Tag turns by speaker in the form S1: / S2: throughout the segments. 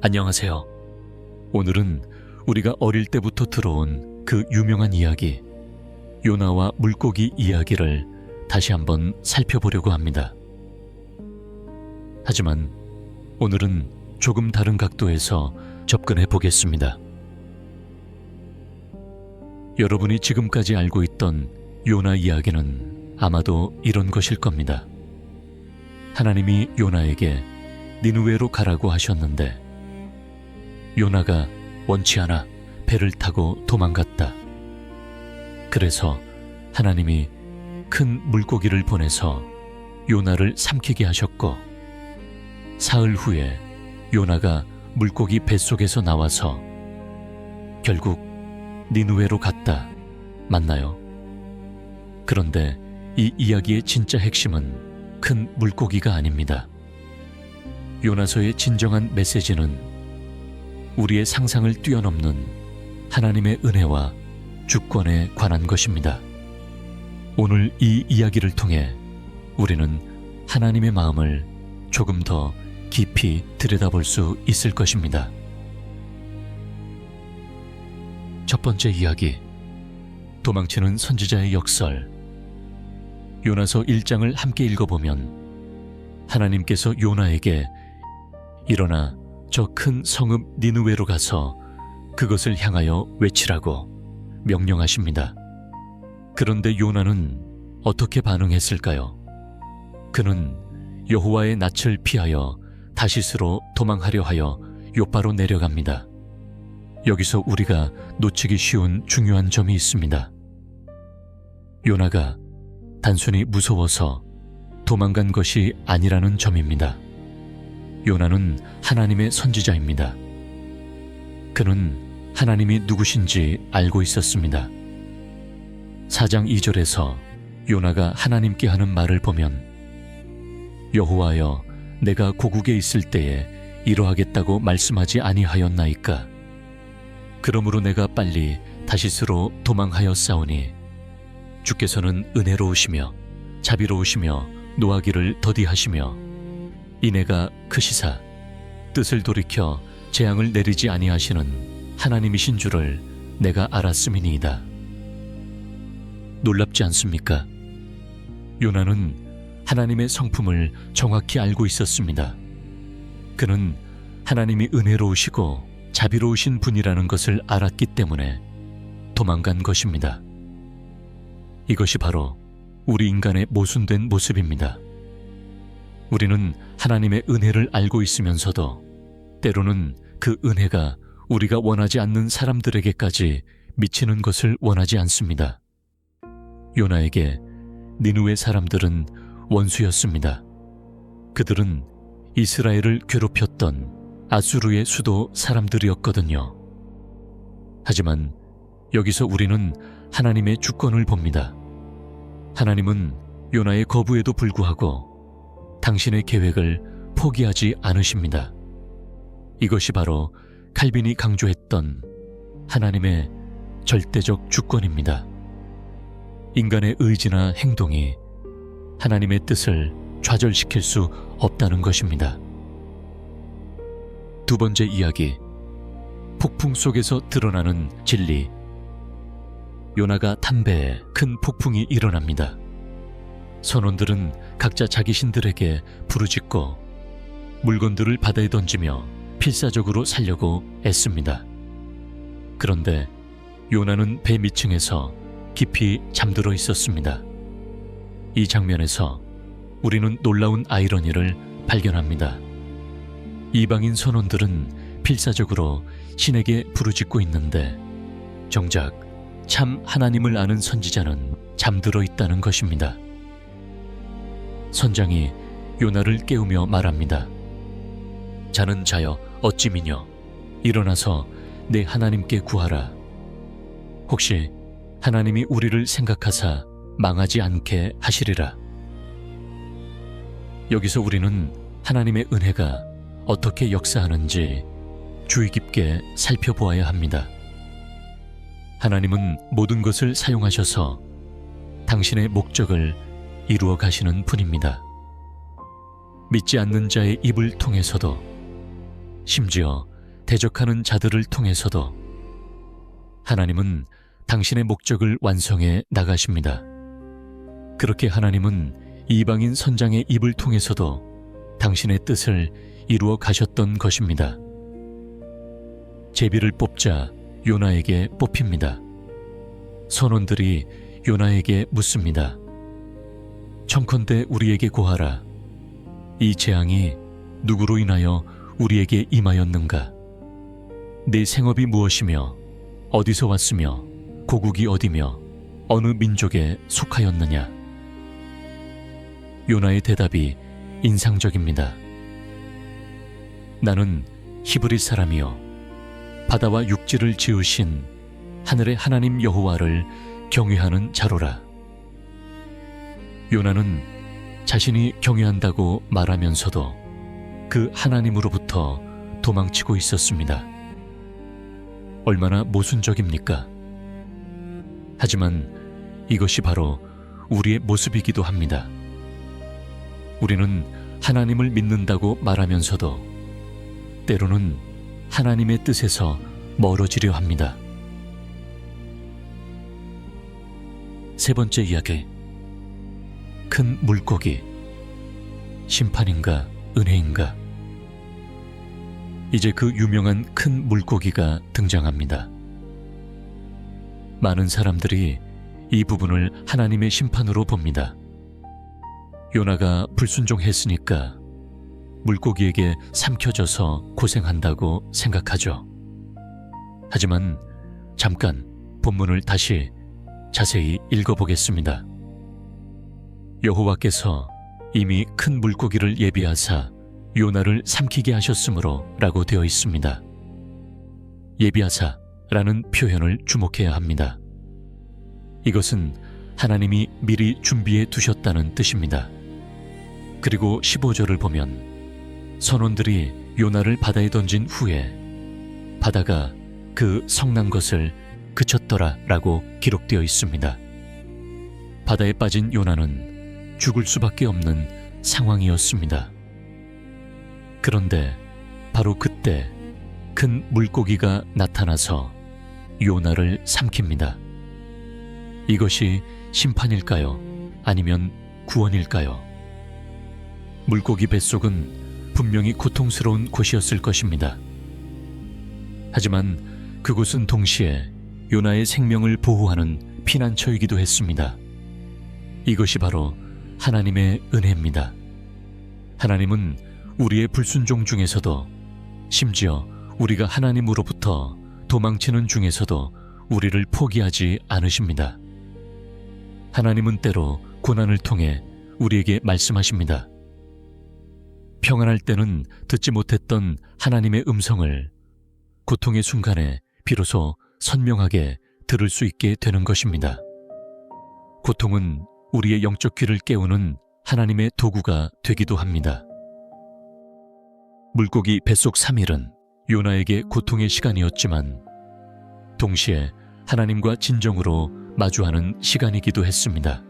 S1: 안녕하세요. 오늘은 우리가 어릴 때부터 들어온 그 유명한 이야기, 요나와 물고기 이야기를 다시 한번 살펴보려고 합니다. 하지만 오늘은 조금 다른 각도에서 접근해 보겠습니다. 여러분이 지금까지 알고 있던 요나 이야기는 아마도 이런 것일 겁니다. 하나님이 요나에게 니느웨로 가라고 하셨는데 요나가 원치 않아 배를 타고 도망갔다. 그래서 하나님이 큰 물고기를 보내서 요나를 삼키게 하셨고, 사흘 후에 요나가 물고기 뱃속에서 나와서 결국 니느웨로 갔다. 맞나요? 그런데 이 이야기의 진짜 핵심은 큰 물고기가 아닙니다. 요나서의 진정한 메시지는 우리의 상상을 뛰어넘는 하나님의 은혜와 주권에 관한 것입니다. 오늘 이 이야기를 통해 우리는 하나님의 마음을 조금 더 깊이 들여다볼 수 있을 것입니다. 첫 번째 이야기, 도망치는 선지자의 역설. 요나서 1장을 함께 읽어보면 하나님께서 요나에게 일어나 저 큰 성읍 니느웨로 가서 그것을 향하여 외치라고 명령하십니다. 그런데 요나는 어떻게 반응했을까요? 그는 여호와의 낯을 피하여 다시스로 도망하려 하여 요바로 내려갑니다. 여기서 우리가 놓치기 쉬운 중요한 점이 있습니다. 요나가 단순히 무서워서 도망간 것이 아니라는 점입니다. 요나는 하나님의 선지자입니다. 그는 하나님이 누구신지 알고 있었습니다. 4장 2절에서 요나가 하나님께 하는 말을 보면 여호와여, 내가 고국에 있을 때에 이러하겠다고 말씀하지 아니하였나이까? 그러므로 내가 빨리 다시스로 도망하였사오니 주께서는 은혜로우시며 자비로우시며 노하기를 더디하시며 이내가 크시사 뜻을 돌이켜 재앙을 내리지 아니하시는 하나님이신 줄을 내가 알았음이니이다. 놀랍지 않습니까? 요나는 하나님의 성품을 정확히 알고 있었습니다. 그는 하나님이 은혜로우시고 자비로우신 분이라는 것을 알았기 때문에 도망간 것입니다. 이것이 바로 우리 인간의 모순된 모습입니다. 우리는 하나님의 은혜를 알고 있으면서도 때로는 그 은혜가 우리가 원하지 않는 사람들에게까지 미치는 것을 원하지 않습니다. 요나에게 니느웨 사람들은 원수였습니다. 그들은 이스라엘을 괴롭혔던 아수르의 수도 사람들이었거든요. 하지만 여기서 우리는 하나님의 주권을 봅니다. 하나님은 요나의 거부에도 불구하고 당신의 계획을 포기하지 않으십니다. 이것이 바로 칼빈이 강조했던 하나님의 절대적 주권입니다. 인간의 의지나 행동이 하나님의 뜻을 좌절시킬 수 없다는 것입니다. 두 번째 이야기, 폭풍 속에서 드러나는 진리. 요나가 탄 배에 큰 폭풍이 일어납니다. 선원들은 각자 자기 신들에게 부르짖고 물건들을 바다에 던지며 필사적으로 살려고 애씁니다. 그런데 요나는 배 밑층에서 깊이 잠들어 있었습니다. 이 장면에서 우리는 놀라운 아이러니를 발견합니다. 이방인 선원들은 필사적으로 신에게 부르짖고 있는데 정작 참 하나님을 아는 선지자는 잠들어 있다는 것입니다. 선장이 요나를 깨우며 말합니다. 자는 자여 어찌 미뇨? 일어나서 내 하나님께 구하라. 혹시 하나님이 우리를 생각하사 망하지 않게 하시리라. 여기서 우리는 하나님의 은혜가 어떻게 역사하는지 주의 깊게 살펴보아야 합니다. 하나님은 모든 것을 사용하셔서 당신의 목적을 이루어 가시는 분입니다. 믿지 않는 자의 입을 통해서도 심지어 대적하는 자들을 통해서도 하나님은 당신의 목적을 완성해 나가십니다. 그렇게 하나님은 이방인 선장의 입을 통해서도 당신의 뜻을 이루어 가셨던 것입니다. 제비를 뽑자 요나에게 뽑힙니다. 선원들이 요나에게 묻습니다. 청컨대 우리에게 고하라. 이 재앙이 누구로 인하여 우리에게 임하였는가? 네 생업이 무엇이며 어디서 왔으며 고국이 어디며 어느 민족에 속하였느냐? 요나의 대답이 인상적입니다. 나는 히브리 사람이요 바다와 육지를 지으신 하늘의 하나님 여호와를 경외하는 자로라. 요나는 자신이 경외한다고 말하면서도 그 하나님으로부터 도망치고 있었습니다. 얼마나 모순적입니까? 하지만 이것이 바로 우리의 모습이기도 합니다. 우리는 하나님을 믿는다고 말하면서도 때로는 하나님의 뜻에서 멀어지려 합니다. 세 번째 이야기. 큰 물고기. 심판인가 은혜인가? 이제 그 유명한 큰 물고기가 등장합니다. 많은 사람들이 이 부분을 하나님의 심판으로 봅니다. 요나가 불순종했으니까 물고기에게 삼켜져서 고생한다고 생각하죠. 하지만 잠깐 본문을 다시 자세히 읽어보겠습니다. 여호와께서 이미 큰 물고기를 예비하사 요나를 삼키게 하셨으므로 라고 되어 있습니다. 예비하사 라는 표현을 주목해야 합니다. 이것은 하나님이 미리 준비해 두셨다는 뜻입니다. 그리고 15절을 보면 선원들이 요나를 바다에 던진 후에 바다가 그 성난 것을 그쳤더라 라고 기록되어 있습니다. 바다에 빠진 요나는 죽을 수밖에 없는 상황이었습니다. 그런데 바로 그때 큰 물고기가 나타나서 요나를 삼킵니다. 이것이 심판일까요? 아니면 구원일까요? 물고기 뱃속은 분명히 고통스러운 곳이었을 것입니다. 하지만 그곳은 동시에 요나의 생명을 보호하는 피난처이기도 했습니다. 이것이 바로 하나님의 은혜입니다. 하나님은 우리의 불순종 중에서도 심지어 우리가 하나님으로부터 도망치는 중에서도 우리를 포기하지 않으십니다. 하나님은 때로 고난을 통해 우리에게 말씀하십니다. 평안할 때는 듣지 못했던 하나님의 음성을 고통의 순간에 비로소 선명하게 들을 수 있게 되는 것입니다. 고통은 우리의 영적 귀를 깨우는 하나님의 도구가 되기도 합니다. 물고기 뱃속 3일은 요나에게 고통의 시간이었지만 동시에 하나님과 진정으로 마주하는 시간이기도 했습니다.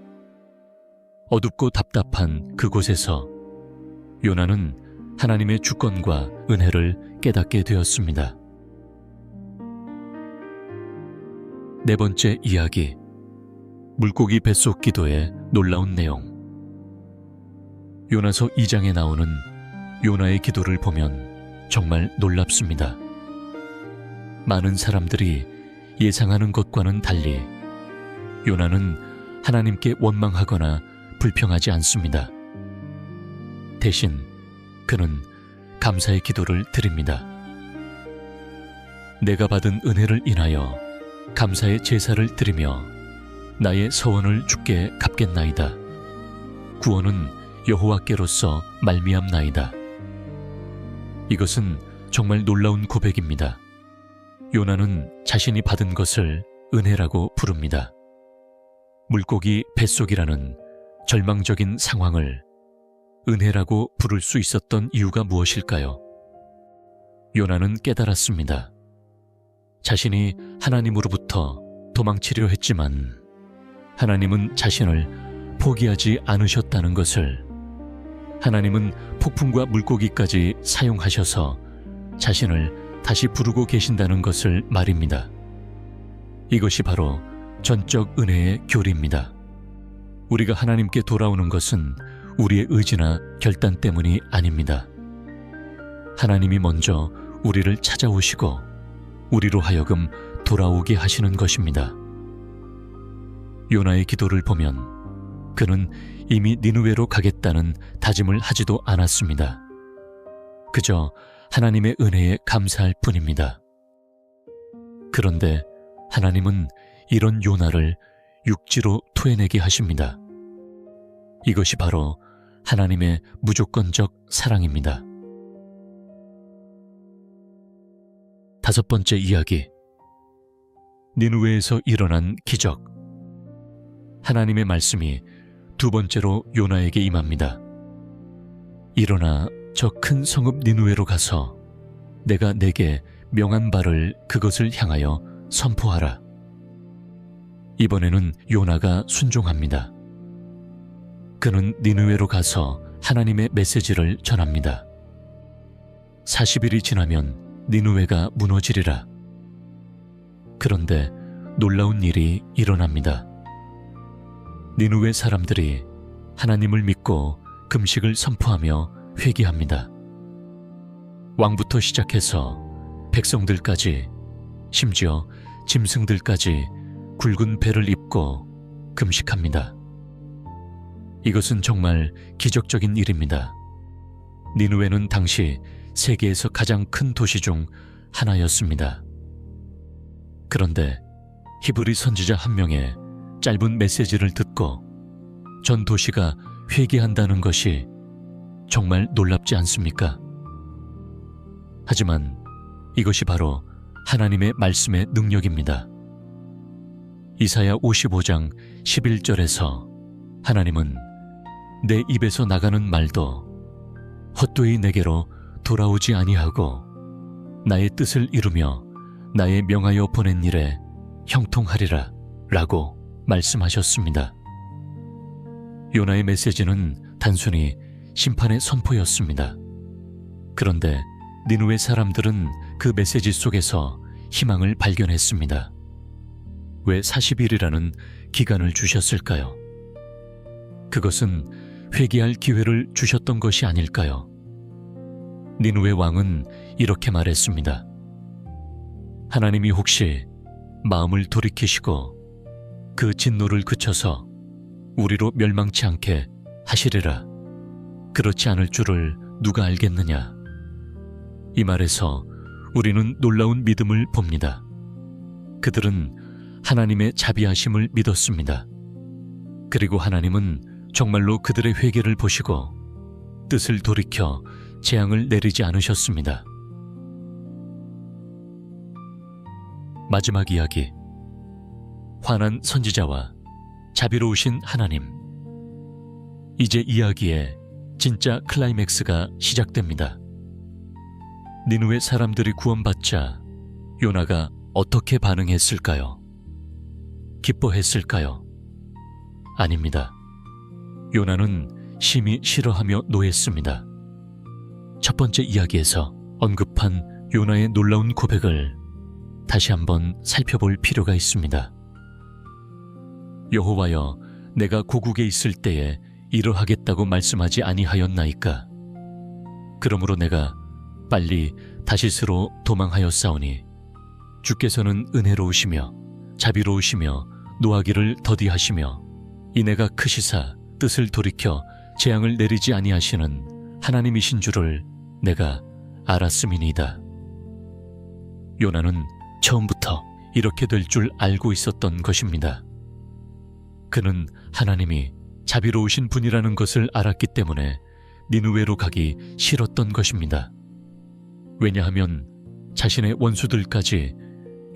S1: 어둡고 답답한 그곳에서 요나는 하나님의 주권과 은혜를 깨닫게 되었습니다. 네 번째 이야기. 물고기 뱃속 기도의 놀라운 내용. 요나서 2장에 나오는 요나의 기도를 보면 정말 놀랍습니다. 많은 사람들이 예상하는 것과는 달리 요나는 하나님께 원망하거나 불평하지 않습니다. 대신 그는 감사의 기도를 드립니다. 내가 받은 은혜를 인하여 감사의 제사를 드리며 나의 서원을 주께 갚겠나이다. 구원은 여호와께로서 말미암나이다. 이것은 정말 놀라운 고백입니다. 요나는 자신이 받은 것을 은혜라고 부릅니다. 물고기 뱃속이라는 절망적인 상황을 은혜라고 부를 수 있었던 이유가 무엇일까요? 요나는 깨달았습니다. 자신이 하나님으로부터 도망치려 했지만 하나님은 자신을 포기하지 않으셨다는 것을, 하나님은 폭풍과 물고기까지 사용하셔서 자신을 다시 부르고 계신다는 것을 말입니다. 이것이 바로 전적 은혜의 교리입니다. 우리가 하나님께 돌아오는 것은 우리의 의지나 결단 때문이 아닙니다. 하나님이 먼저 우리를 찾아오시고 우리로 하여금 돌아오게 하시는 것입니다. 요나의 기도를 보면 그는 이미 니느웨로 가겠다는 다짐을 하지도 않았습니다. 그저 하나님의 은혜에 감사할 뿐입니다. 그런데 하나님은 이런 요나를 육지로 토해내게 하십니다. 이것이 바로 하나님의 무조건적 사랑입니다. 5번째 이야기. 니느웨에서 일어난 기적. 하나님의 말씀이 2번째로 요나에게 임합니다. 일어나 저 큰 성읍 니느웨로 가서 내가 내게 명한 바를 그것을 향하여 선포하라. 이번에는 요나가 순종합니다. 그는 니느웨로 가서 하나님의 메시지를 전합니다. 40일이 지나면 니느웨가 무너지리라. 그런데 놀라운 일이 일어납니다. 니느웨 사람들이 하나님을 믿고 금식을 선포하며 회개합니다. 왕부터 시작해서 백성들까지, 심지어 짐승들까지 굵은 배를 입고 금식합니다. 이것은 정말 기적적인 일입니다. 니느웨는 당시 세계에서 가장 큰 도시 중 하나였습니다. 그런데 히브리 선지자 한 명의 짧은 메시지를 듣고 전 도시가 회개한다는 것이 정말 놀랍지 않습니까? 하지만 이것이 바로 하나님의 말씀의 능력입니다. 이사야 55장 11절에서 하나님은 내 입에서 나가는 말도 헛되이 내게로 돌아오지 아니하고 나의 뜻을 이루며 나의 명하여 보낸 일에 형통하리라 라고 말씀하셨습니다. 요나의 메시지는 단순히 심판의 선포였습니다. 그런데 니느웨 사람들은 그 메시지 속에서 희망을 발견했습니다. 왜 40일이라는 기간을 주셨을까요? 그것은 회개할 기회를 주셨던 것이 아닐까요? 니느웨 왕은 이렇게 말했습니다. 하나님이 혹시 마음을 돌이키시고 그 진노를 그쳐서 우리로 멸망치 않게 하시리라. 그렇지 않을 줄을 누가 알겠느냐. 이 말에서 우리는 놀라운 믿음을 봅니다. 그들은 하나님의 자비하심을 믿었습니다. 그리고 하나님은 정말로 그들의 회개를 보시고 뜻을 돌이켜 재앙을 내리지 않으셨습니다. 마지막 이야기. 화난 선지자와 자비로우신 하나님. 이제 이야기의 진짜 클라이맥스가 시작됩니다. 니느웨 사람들이 구원받자 요나가 어떻게 반응했을까요? 기뻐했을까요? 아닙니다. 요나는 심히 싫어하며 노했습니다. 첫 번째 이야기에서 언급한 요나의 놀라운 고백을 다시 한번 살펴볼 필요가 있습니다. 여호와여, 내가 고국에 있을 때에 이러하겠다고 말씀하지 아니하였나이까? 그러므로 내가 빨리 다시스로 도망하였사오니 주께서는 은혜로우시며 자비로우시며 노하기를 더디하시며 이내가 크시사 뜻을 돌이켜 재앙을 내리지 아니하시는 하나님이신 줄을 내가 알았음이니이다. 요나는 처음부터 이렇게 될 줄 알고 있었던 것입니다. 그는 하나님이 자비로우신 분이라는 것을 알았기 때문에 니느웨로 가기 싫었던 것입니다. 왜냐하면 자신의 원수들까지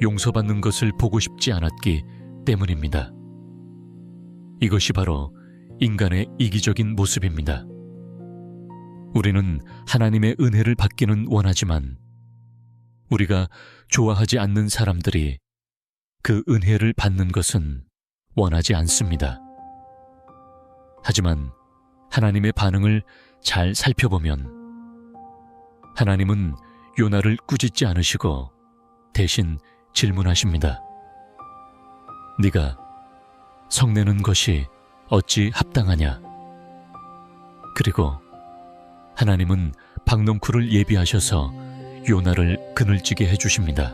S1: 용서받는 것을 보고 싶지 않았기 때문입니다. 이것이 바로 인간의 이기적인 모습입니다. 우리는 하나님의 은혜를 받기는 원하지만 우리가 좋아하지 않는 사람들이 그 은혜를 받는 것은 원하지 않습니다. 하지만 하나님의 반응을 잘 살펴보면 하나님은 요나를 꾸짖지 않으시고 대신 질문하십니다. 네가 성내는 것이 어찌 합당하냐? 그리고 하나님은 박넝쿨을 예비하셔서 요나를 그늘지게 해주십니다.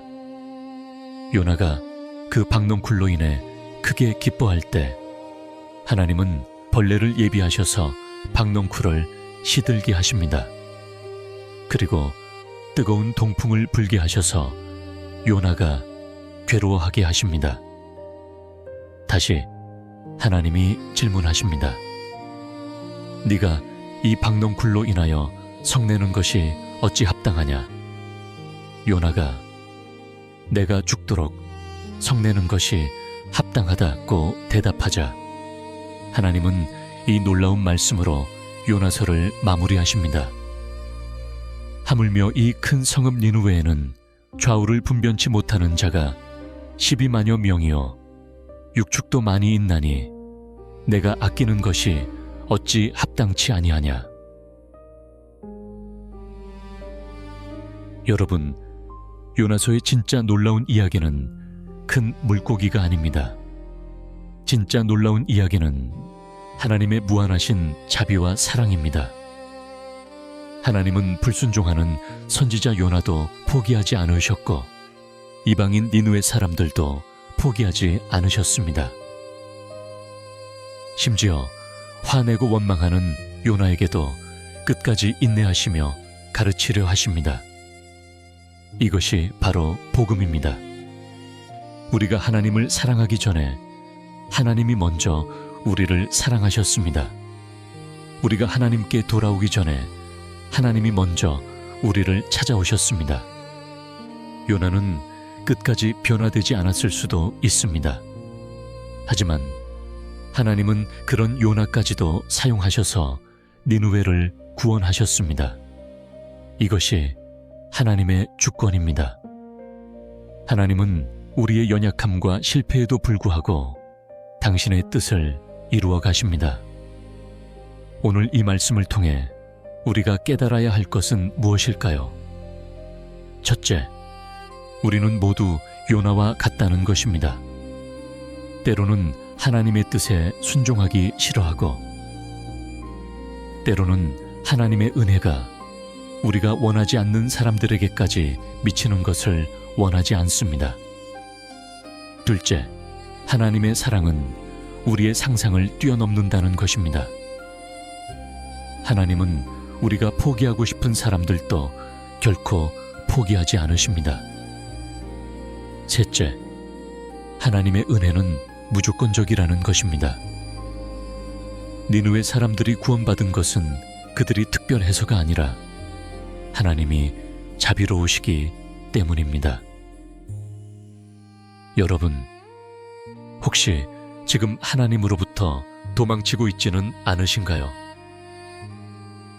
S1: 요나가 그 박넝쿨로 인해 크게 기뻐할 때 하나님은 벌레를 예비하셔서 박넝쿨을 시들게 하십니다. 그리고 뜨거운 동풍을 불게 하셔서 요나가 괴로워하게 하십니다. 다시 하나님이 질문하십니다. 네가 이 박넝쿨로 인하여 성내는 것이 어찌 합당하냐? 요나가 내가 죽도록 성내는 것이 합당하다고 대답하자 하나님은 이 놀라운 말씀으로 요나서를 마무리하십니다. 하물며 이 큰 성읍 니느웨에는 좌우를 분변치 못하는 자가 12만여 명이요 육축도 많이 있나니 내가 아끼는 것이 어찌 합당치 아니하냐. 여러분, 요나서의 진짜 놀라운 이야기는 큰 물고기가 아닙니다. 진짜 놀라운 이야기는 하나님의 무한하신 자비와 사랑입니다. 하나님은 불순종하는 선지자 요나도 포기하지 않으셨고 이방인 니느웨 사람들도 포기하지 않으셨습니다. 심지어 화내고 원망하는 요나에게도 끝까지 인내하시며 가르치려 하십니다. 이것이 바로 복음입니다. 우리가 하나님을 사랑하기 전에 하나님이 먼저 우리를 사랑하셨습니다. 우리가 하나님께 돌아오기 전에 하나님이 먼저 우리를 찾아오셨습니다. 요나는 끝까지 변화되지 않았을 수도 있습니다. 하지만 하나님은 그런 요나까지도 사용하셔서 니느웨를 구원하셨습니다. 이것이 하나님의 주권입니다. 하나님은 우리의 연약함과 실패에도 불구하고 당신의 뜻을 이루어 가십니다. 오늘 이 말씀을 통해 우리가 깨달아야 할 것은 무엇일까요? 첫째, 우리는 모두 요나와 같다는 것입니다. 때로는 하나님의 뜻에 순종하기 싫어하고 때로는 하나님의 은혜가 우리가 원하지 않는 사람들에게까지 미치는 것을 원하지 않습니다. 둘째, 하나님의 사랑은 우리의 상상을 뛰어넘는다는 것입니다. 하나님은 우리가 포기하고 싶은 사람들도 결코 포기하지 않으십니다. 셋째, 하나님의 은혜는 무조건적이라는 것입니다. 니느웨 사람들이 구원받은 것은 그들이 특별해서가 아니라 하나님이 자비로우시기 때문입니다. 여러분, 혹시 지금 하나님으로부터 도망치고 있지는 않으신가요?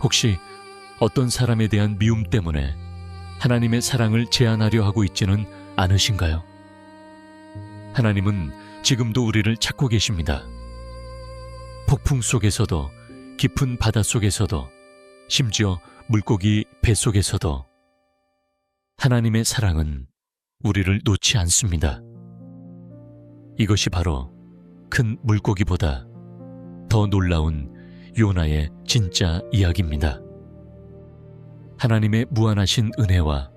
S1: 혹시 어떤 사람에 대한 미움 때문에 하나님의 사랑을 제한하려 하고 있지는 않으신가요? 하나님은 지금도 우리를 찾고 계십니다. 폭풍 속에서도, 깊은 바다 속에서도, 심지어 물고기 뱃속에서도 하나님의 사랑은 우리를 놓지 않습니다. 이것이 바로 큰 물고기보다 더 놀라운 요나의 진짜 이야기입니다. 하나님의 무한하신 은혜와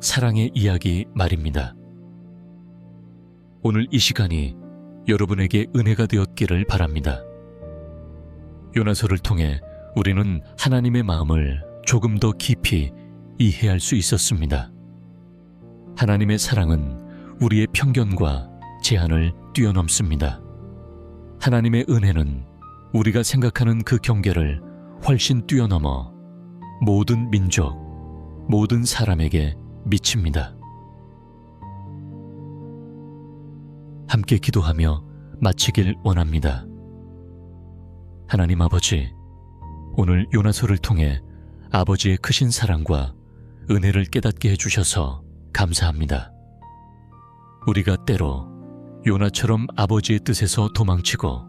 S1: 사랑의 이야기 말입니다. 오늘 이 시간이 여러분에게 은혜가 되었기를 바랍니다. 요나서를 통해 우리는 하나님의 마음을 조금 더 깊이 이해할 수 있었습니다. 하나님의 사랑은 우리의 편견과 제한을 뛰어넘습니다. 하나님의 은혜는 우리가 생각하는 그 경계를 훨씬 뛰어넘어 모든 민족, 모든 사람에게 미칩니다. 함께 기도하며 마치길 원합니다. 하나님 아버지, 오늘 요나서를 통해 아버지의 크신 사랑과 은혜를 깨닫게 해주셔서 감사합니다. 우리가 때로 요나처럼 아버지의 뜻에서 도망치고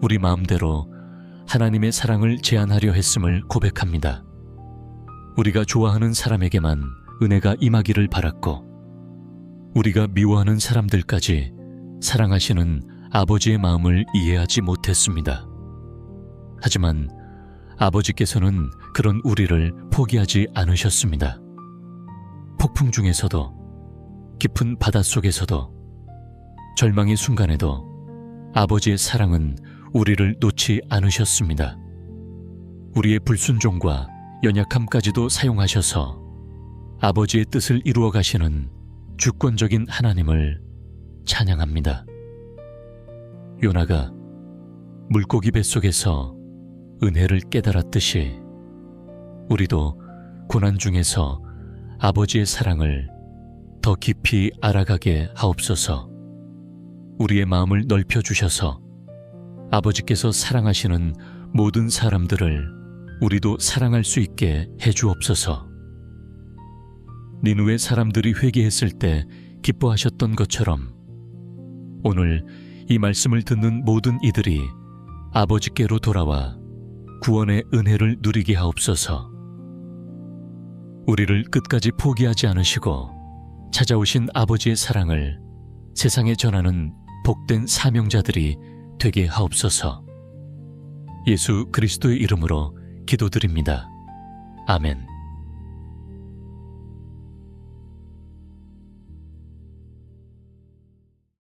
S1: 우리 마음대로 하나님의 사랑을 제한하려 했음을 고백합니다. 우리가 좋아하는 사람에게만 은혜가 임하기를 바랐고 우리가 미워하는 사람들까지 사랑하시는 아버지의 마음을 이해하지 못했습니다. 하지만 아버지께서는 그런 우리를 포기하지 않으셨습니다. 폭풍 중에서도, 깊은 바닷속에서도, 절망의 순간에도 아버지의 사랑은 우리를 놓지 않으셨습니다. 우리의 불순종과 연약함까지도 사용하셔서 아버지의 뜻을 이루어 가시는 주권적인 하나님을 찬양합니다. 요나가 물고기 뱃속에서 은혜를 깨달았듯이 우리도 고난 중에서 아버지의 사랑을 더 깊이 알아가게 하옵소서. 우리의 마음을 넓혀주셔서 아버지께서 사랑하시는 모든 사람들을 우리도 사랑할 수 있게 해주옵소서. 니느웨 사람들이 회개했을 때 기뻐하셨던 것처럼 오늘 이 말씀을 듣는 모든 이들이 아버지께로 돌아와 구원의 은혜를 누리게 하옵소서. 우리를 끝까지 포기하지 않으시고 찾아오신 아버지의 사랑을 세상에 전하는 복된 사명자들이 되게 하옵소서. 예수 그리스도의 이름으로 기도드립니다. 아멘.